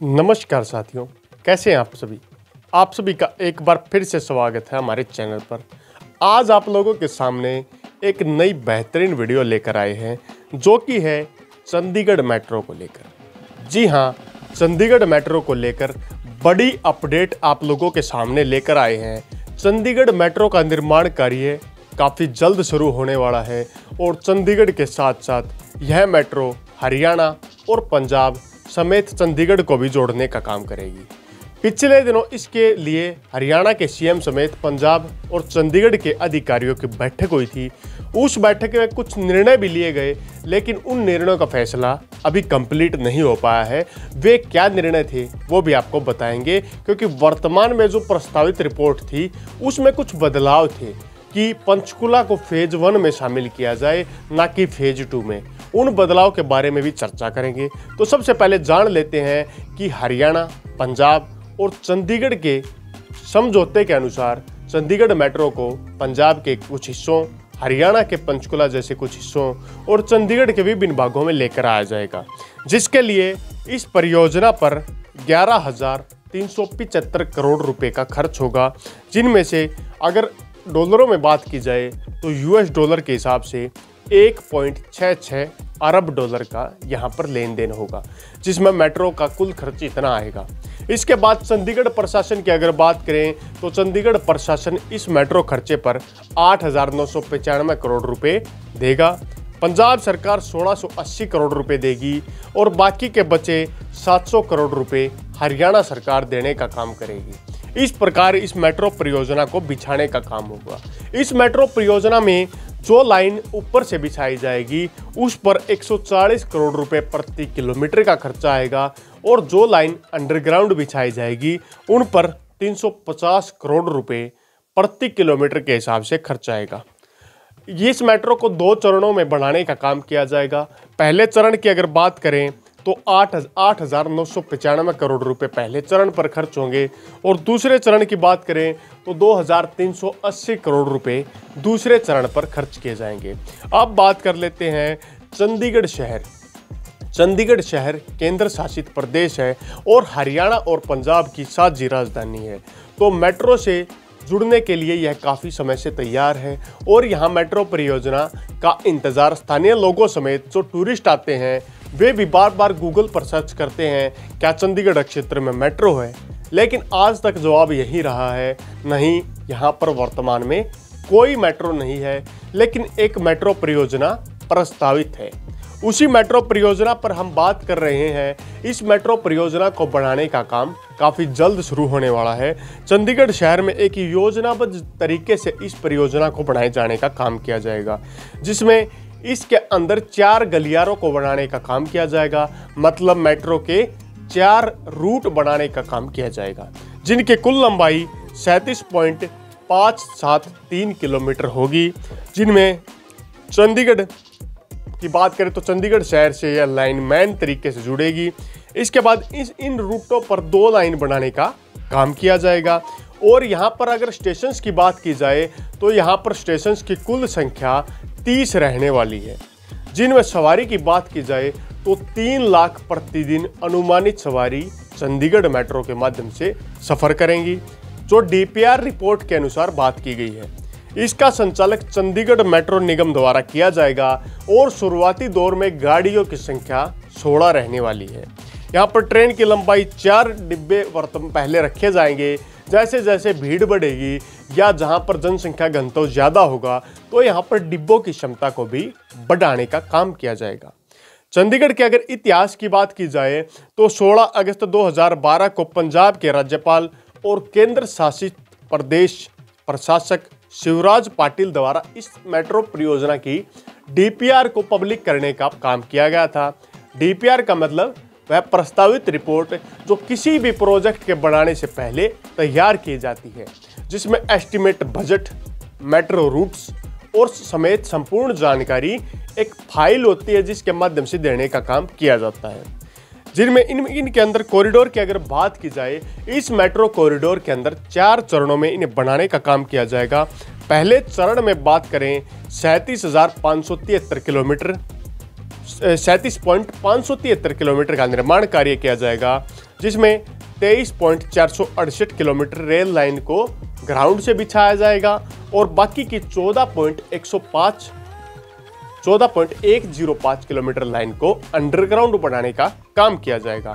नमस्कार साथियों, कैसे हैं आप सभी। आप सभी का एक बार फिर से स्वागत है हमारे चैनल पर। आज आप लोगों के सामने एक नई बेहतरीन वीडियो लेकर आए हैं जो कि है चंडीगढ़ मेट्रो को लेकर। जी हाँ, चंडीगढ़ मेट्रो को लेकर बड़ी अपडेट आप लोगों के सामने लेकर आए हैं। चंडीगढ़ मेट्रो का निर्माण कार्य काफ़ी जल्द शुरू होने वाला है और चंडीगढ़ के साथ साथ यह मेट्रो हरियाणा और पंजाब समेत चंडीगढ़ को भी जोड़ने का काम करेगी। पिछले दिनों इसके लिए हरियाणा के सीएम समेत पंजाब और चंडीगढ़ के अधिकारियों की बैठक हुई थी। उस बैठक में कुछ निर्णय भी लिए गए, लेकिन उन निर्णयों का फैसला अभी कंप्लीट नहीं हो पाया है। वे क्या निर्णय थे वो भी आपको बताएंगे, क्योंकि वर्तमान में जो प्रस्तावित रिपोर्ट थी उसमें कुछ बदलाव थे कि पंचकुला को फेज 1 में शामिल किया जाए, ना कि फेज 2 में। उन बदलाव के बारे में भी चर्चा करेंगे। तो सबसे पहले जान लेते हैं कि हरियाणा, पंजाब और चंडीगढ़ के समझौते के अनुसार चंडीगढ़ मेट्रो को पंजाब के कुछ हिस्सों, हरियाणा के पंचकुला जैसे कुछ हिस्सों और चंडीगढ़ के विभिन्न भागों में लेकर आया जाएगा, जिसके लिए इस परियोजना पर 11,375 करोड़ रुपए का खर्च होगा, जिनमें से अगर डॉलरों में बात की जाए तो यूएस डॉलर के हिसाब से 1.66 अरब डॉलर का यहाँ पर लेन देन होगा, जिसमें मेट्रो का कुल खर्च इतना आएगा। इसके बाद चंडीगढ़ प्रशासन की अगर बात करें तो चंडीगढ़ प्रशासन इस मेट्रो खर्चे पर 8,995 करोड़ रुपए देगा। पंजाब सरकार 1,680 करोड़ रुपए देगी और बाकी के बचे 700 करोड़ रुपए हरियाणा सरकार देने का काम करेगी। इस प्रकार इस मेट्रो परियोजना को बिछाने का काम होगा। इस मेट्रो परियोजना में जो लाइन ऊपर से बिछाई जाएगी उस पर 140 करोड़ रुपए प्रति किलोमीटर का खर्चा आएगा और जो लाइन अंडरग्राउंड बिछाई जाएगी उन पर 350 करोड़ रुपए प्रति किलोमीटर के हिसाब से खर्चा आएगा। इस मेट्रो को 2 चरणों में बढ़ाने का काम किया जाएगा। पहले चरण की अगर बात करें तो 8,995 करोड़ रुपए पहले चरण पर खर्च होंगे और दूसरे चरण की बात करें तो 2,380 करोड़ रुपए दूसरे चरण पर खर्च किए जाएंगे। अब बात कर लेते हैं चंडीगढ़ शहर। चंडीगढ़ शहर केंद्र शासित प्रदेश है और हरियाणा और पंजाब की साझी राजधानी है, तो मेट्रो से जुड़ने के लिए यह काफ़ी समय से तैयार है और यहाँ मेट्रो परियोजना का इंतज़ार स्थानीय लोगों समेत जो टूरिस्ट आते हैं वे भी बार बार गूगल पर सर्च करते हैं क्या चंडीगढ़ क्षेत्र में मेट्रो है, लेकिन आज तक जवाब यही रहा है नहीं, यहाँ पर वर्तमान में कोई मेट्रो नहीं है, लेकिन एक मेट्रो परियोजना प्रस्तावित है। उसी मेट्रो परियोजना पर हम बात कर रहे हैं। इस मेट्रो परियोजना को बढ़ाने का काम काफ़ी जल्द शुरू होने वाला है। चंडीगढ़ शहर में एक योजनाबद्ध तरीके से इस परियोजना को बढ़ाए जाने का काम किया जाएगा, जिसमें इसके अंदर 4 गलियारों को बनाने का काम किया जाएगा। मतलब मेट्रो के 4 रूट बनाने का काम किया जाएगा, जिनकी कुल लंबाई 37.573 किलोमीटर होगी। जिनमें चंडीगढ़ की बात करें तो चंडीगढ़ शहर से यह लाइन मेन तरीके से जुड़ेगी। इसके बाद इन रूटों पर 2 लाइन बनाने का काम किया जाएगा। और यहाँ पर अगर स्टेशंस की बात की जाए तो यहाँ पर स्टेशंस की कुल संख्या 30 रहने वाली है, जिनमें सवारी की बात की जाए तो 3 लाख प्रतिदिन अनुमानित सवारी चंडीगढ़ मेट्रो के माध्यम से सफ़र करेंगी, जो डीपीआर रिपोर्ट के अनुसार बात की गई है। इसका संचालक चंडीगढ़ मेट्रो निगम द्वारा किया जाएगा और शुरुआती दौर में गाड़ियों की संख्या 16 रहने वाली है। यहाँ पर ट्रेन की लंबाई 4 डिब्बे पहले रखे जाएंगे। जैसे जैसे भीड़ बढ़ेगी या जहाँ पर जनसंख्या घनत्व ज़्यादा होगा तो यहाँ पर डिब्बों की क्षमता को भी बढ़ाने का काम किया जाएगा। चंडीगढ़ के अगर इतिहास की बात की जाए तो 16 अगस्त 2012 को पंजाब के राज्यपाल और केंद्र शासित प्रदेश प्रशासक शिवराज पाटिल द्वारा इस मेट्रो परियोजना की डीपीआर को पब्लिक करने का काम किया गया था। डीपीआर का मतलब वह प्रस्तावित रिपोर्ट जो किसी भी प्रोजेक्ट के बनाने से पहले तैयार की जाती है, जिसमें एस्टिमेट बजट, मेट्रो रूट्स और समेत संपूर्ण जानकारी एक फाइल होती है जिसके माध्यम से देने का काम किया जाता है। जिनमें इनके अंदर कॉरिडोर की अगर बात की जाए, इस मेट्रो कॉरिडोर के अंदर 4 चरणों में इन्हें बनाने का काम किया जाएगा। पहले चरण में बात करें 37,573 किलोमीटर 37.573 किलोमीटर का निर्माण कार्य किया जाएगा। जिसमें 23.468 किलोमीटर रेल लाइन को ग्राउंड से बिछाया जाएगा और बाकी की 14.105 किलोमीटर लाइन को अंडरग्राउंड बनाने का काम किया जाएगा।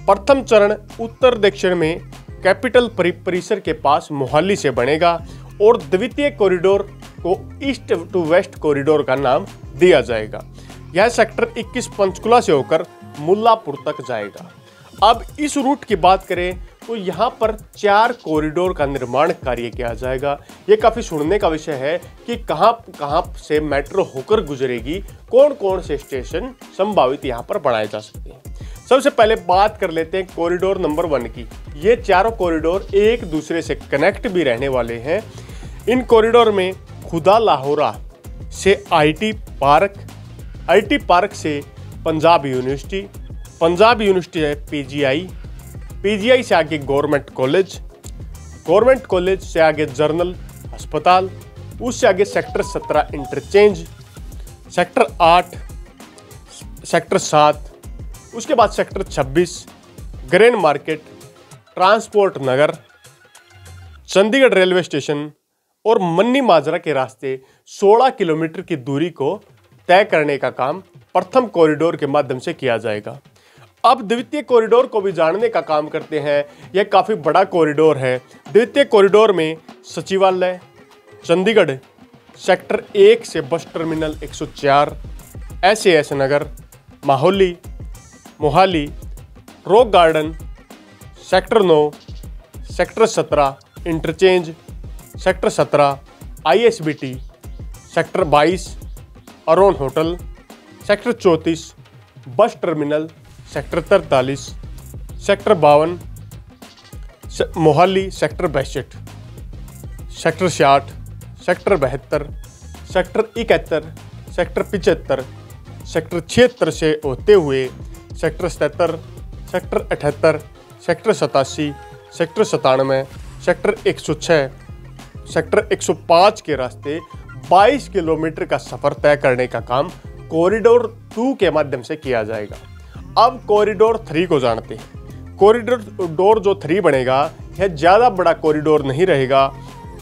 प्रथम चरण उत्तर दक्षिण में कैपिटल परिसर के पास मोहाली से बनेगा और द्वितीय कॉरिडोर को ईस्ट टू वेस्ट कॉरिडोर का नाम दिया जाएगा। यह सेक्टर 21 पंचकुला से होकर मुल्लापुर तक जाएगा। अब इस रूट की बात करें तो यहाँ पर 4 कॉरिडोर का निर्माण कार्य किया जाएगा। ये काफ़ी सुनने का विषय है कि कहाँ से मेट्रो होकर गुजरेगी, कौन कौन से स्टेशन संभावित यहाँ पर बनाए जा सकते हैं। सबसे पहले बात कर लेते हैं कॉरिडोर नंबर 1 की। ये चारों कॉरिडोर एक दूसरे से कनेक्ट भी रहने वाले हैं। इन कॉरिडोर में खुदा लाहौरा से आईटी पार्क से पंजाब यूनिवर्सिटी है पीजीआई से आगे गवर्नमेंट कॉलेज से आगे जनरल अस्पताल, उससे आगे सेक्टर 17 इंटरचेंज, सेक्टर 8, सेक्टर 7, उसके बाद सेक्टर 26 ग्रेन मार्केट, ट्रांसपोर्ट नगर, चंडीगढ़ रेलवे स्टेशन और मन्नी माजरा के रास्ते 16 किलोमीटर की दूरी को तय करने का काम प्रथम कॉरिडोर के माध्यम से किया जाएगा। अब द्वितीय कॉरिडोर को भी जानने का काम करते हैं। यह काफ़ी बड़ा कॉरिडोर है। द्वितीय कॉरिडोर में सचिवालय, चंडीगढ़, सेक्टर 1 से bus terminal 104, SAS Nagar, Mohali, rock garden, sector 9, sector 17 interchange, sector 17 ISBT, sector 22 अरोन hotel, sector 34 bus terminal, sector 43, sector 52 Mohali, sector 62, sector 66, sector 72, sector 71, sector 75, sector 76 से होते हुए sector 77, sector 78, sector 87, sector 97, sector 106, sector 105 के रास्ते 22 kilometre का सफर तय करने का काम कॉरिडोर 2 के माध्यम से किया जाएगा। अब कॉरिडोर 3 को जानते हैं। कॉरिडोर जो 3 बनेगा यह ज़्यादा बड़ा कॉरिडोर नहीं रहेगा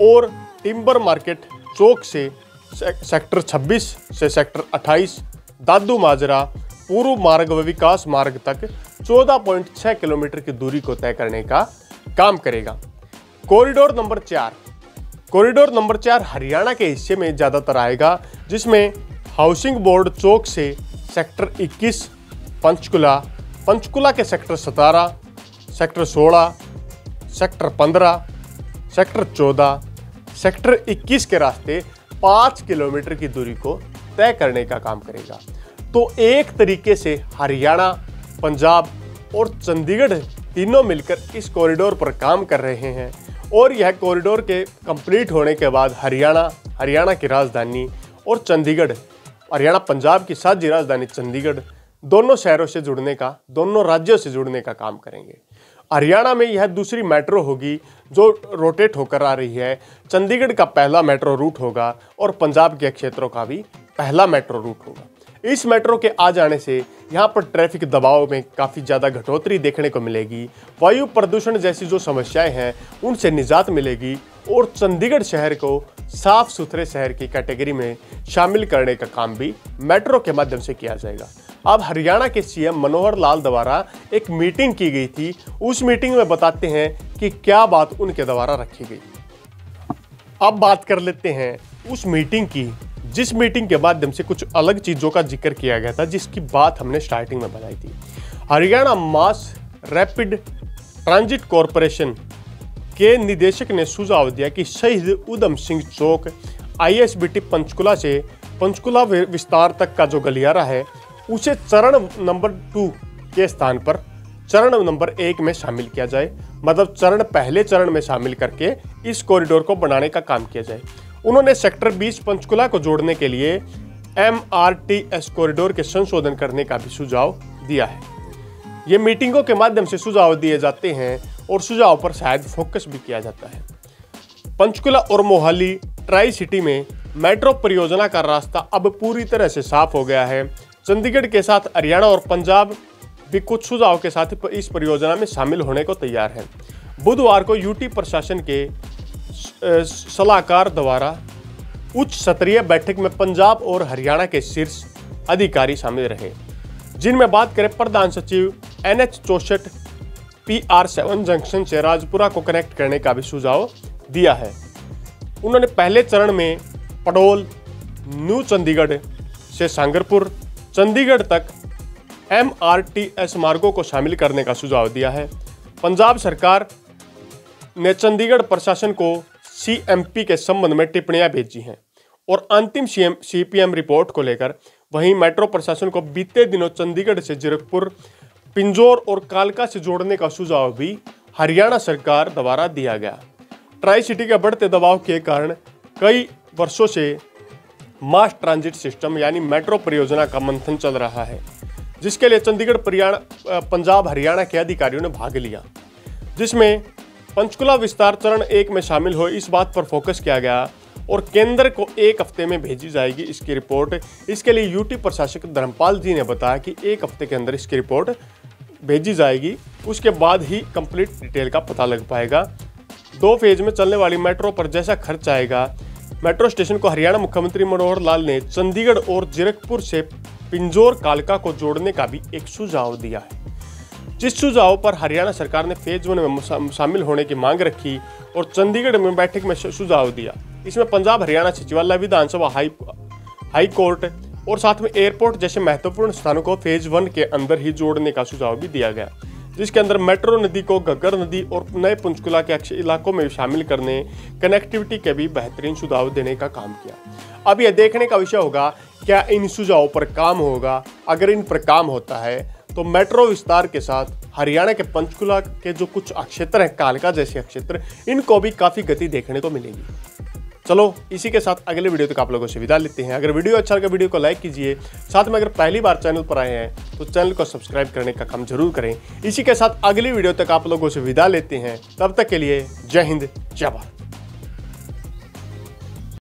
और टिम्बर मार्केट चौक से सेक्टर 26 से सेक्टर 28 दादू माजरा पूर्व मार्ग व विकास मार्ग तक 14.6 किलोमीटर की दूरी को तय करने का काम करेगा। कॉरिडोर नंबर 4 हरियाणा के हिस्से में ज़्यादातर आएगा, जिसमें हाउसिंग बोर्ड चौक से सेक्टर 21 पंचकुला के sector 17, sector 16, sector 15, sector 14, sector 21 के रास्ते 5 किलोमीटर की दूरी को तय करने का काम करेगा। तो एक तरीके से हरियाणा, पंजाब और चंडीगढ़ तीनों मिलकर इस कॉरिडोर पर काम कर रहे हैं और यह कॉरिडोर के कंप्लीट होने के बाद हरियाणा की राजधानी और चंडीगढ़, हरियाणा पंजाब की साझी राजधानी चंडीगढ़ दोनों शहरों से जुड़ने का, दोनों राज्यों से जुड़ने का काम करेंगे। हरियाणा में यह दूसरी मेट्रो होगी जो रोटेट होकर आ रही है। चंडीगढ़ का पहला मेट्रो रूट होगा और पंजाब के क्षेत्रों का भी पहला मेट्रो रूट होगा। इस मेट्रो के आ जाने से यहाँ पर ट्रैफिक दबाव में काफ़ी ज़्यादा घटोतरी देखने को मिलेगी, वायु प्रदूषण जैसी जो समस्याएं हैं उनसे निजात मिलेगी और चंडीगढ़ शहर को साफ सुथरे शहर की कैटेगरी में शामिल करने का काम भी मेट्रो के माध्यम से किया जाएगा। अब हरियाणा के CM मनोहर लाल द्वारा एक मीटिंग की गई थी, उस मीटिंग में बताते हैं कि क्या बात उनके द्वारा रखी गई। अब बात कर लेते हैं उस मीटिंग की जिस मीटिंग के माध्यम से कुछ अलग चीज़ों का जिक्र किया गया था, जिसकी बात हमने स्टार्टिंग में बताई थी। Haryana mass rapid transit corporation के निदेशक ने सुझाव दिया कि शहीद उधम सिंह चौक ISBT पंचकुला से पंचकुला विस्तार तक का जो गलियारा है उसे चरण नंबर 2 के स्थान पर चरण नंबर 1 में शामिल किया जाए, मतलब पहले चरण में शामिल करके इस कॉरिडोर को बनाने का काम किया जाए। उन्होंने सेक्टर 20 पंचकुला को जोड़ने के लिए MRTS कॉरिडोर के संशोधन करने का भी सुझाव दिया है। ये मीटिंगों के माध्यम से सुझाव दिए जाते हैं और सुझाव पर शायद फोकस भी किया जाता है। पंचकुला और मोहाली ट्राई सिटी में मेट्रो परियोजना का रास्ता अब पूरी तरह से साफ हो गया है। चंडीगढ़ के साथ हरियाणा और पंजाब भी कुछ सुझाव के साथ इस परियोजना में शामिल होने को तैयार है। बुधवार को यूटी प्रशासन के सलाहकार द्वारा उच्च स्तरीय बैठक में पंजाब और हरियाणा के शीर्ष अधिकारी शामिल रहे, जिनमें बात करें प्रधान सचिव NH 64 PR7 जंक्शन से राजपुरा को कनेक्ट करने का भी सुझाव दिया है। उन्होंने पहले चरण में पडोल, न्यू चंडीगढ़ से सांगरपुर, चंडीगढ़ तक MRTS मार्गों को शामिल करने का सुझाव दिया है। पंजाब सरकार ने चंडीगढ़ प्रशासन को CMP के संबंध में टिप्पणियां भेजी हैं और अंतिम CPM रिपोर्ट को लेकर वहीं मेट्रो प्रशासन को बीते दिनों चंडीगढ़ से जीरकपुर, पिंजौर और कालका से जोड़ने का सुझाव भी हरियाणा सरकार द्वारा दिया गया। ट्राई सिटी के बढ़ते दबाव के कारण कई वर्षों से मास ट्रांजिट सिस्टम यानी मेट्रो परियोजना का मंथन चल रहा है, जिसके लिए चंडीगढ़ पंजाब हरियाणा के अधिकारियों ने भाग लिया, जिसमें पंचकुला विस्तार चरण 1 में शामिल हो इस बात पर फोकस किया गया और केंद्र को 1 हफ्ते में भेजी जाएगी इसकी रिपोर्ट। इसके लिए यूटी प्रशासक धर्मपाल जी ने बताया कि 1 हफ्ते के अंदर इसकी रिपोर्ट भेजी जाएगी, उसके बाद ही कंप्लीट डिटेल का पता लग पाएगा। 2 फेज में चलने वाली मेट्रो पर जैसा खर्च आएगा, मेट्रो स्टेशन को हरियाणा मुख्यमंत्री मनोहर लाल ने चंडीगढ़ और जीरकपुर से पिंजौर कालका को जोड़ने का भी एक सुझाव दिया है, जिस सुझाव पर हरियाणा सरकार ने फेज 1 में शामिल होने की मांग रखी और चंडीगढ़ में बैठक में सुझाव दिया। इसमें पंजाब हरियाणा सचिवालय, विधानसभा, हाई कोर्ट और साथ में एयरपोर्ट जैसे महत्वपूर्ण स्थानों को फेज 1 के अंदर ही जोड़ने का सुझाव भी दिया गया, जिसके अंदर मेट्रो नदी को घग्गर नदी और नए पंचकुला के इलाकों में शामिल करने, कनेक्टिविटी के भी बेहतरीन सुझाव देने का काम किया। अब यह देखने का विषय होगा क्या इन सुझावों पर काम होगा। अगर इन पर काम होता है तो मेट्रो विस्तार के साथ हरियाणा के पंचकुला के जो कुछ क्षेत्र हैं, कालका जैसे क्षेत्र, इनको भी काफ़ी गति देखने को मिलेगी। चलो इसी के साथ अगले वीडियो तक आप लोगों से विदा लेते हैं। अगर वीडियो अच्छा लगा वीडियो को लाइक कीजिए, साथ में अगर पहली बार चैनल पर आए हैं तो चैनल को सब्सक्राइब करने का काम जरूर करें। इसी के साथ अगली वीडियो तक आप लोगों से विदा लेते हैं। तब तक के लिए जय हिंद, जय भारत।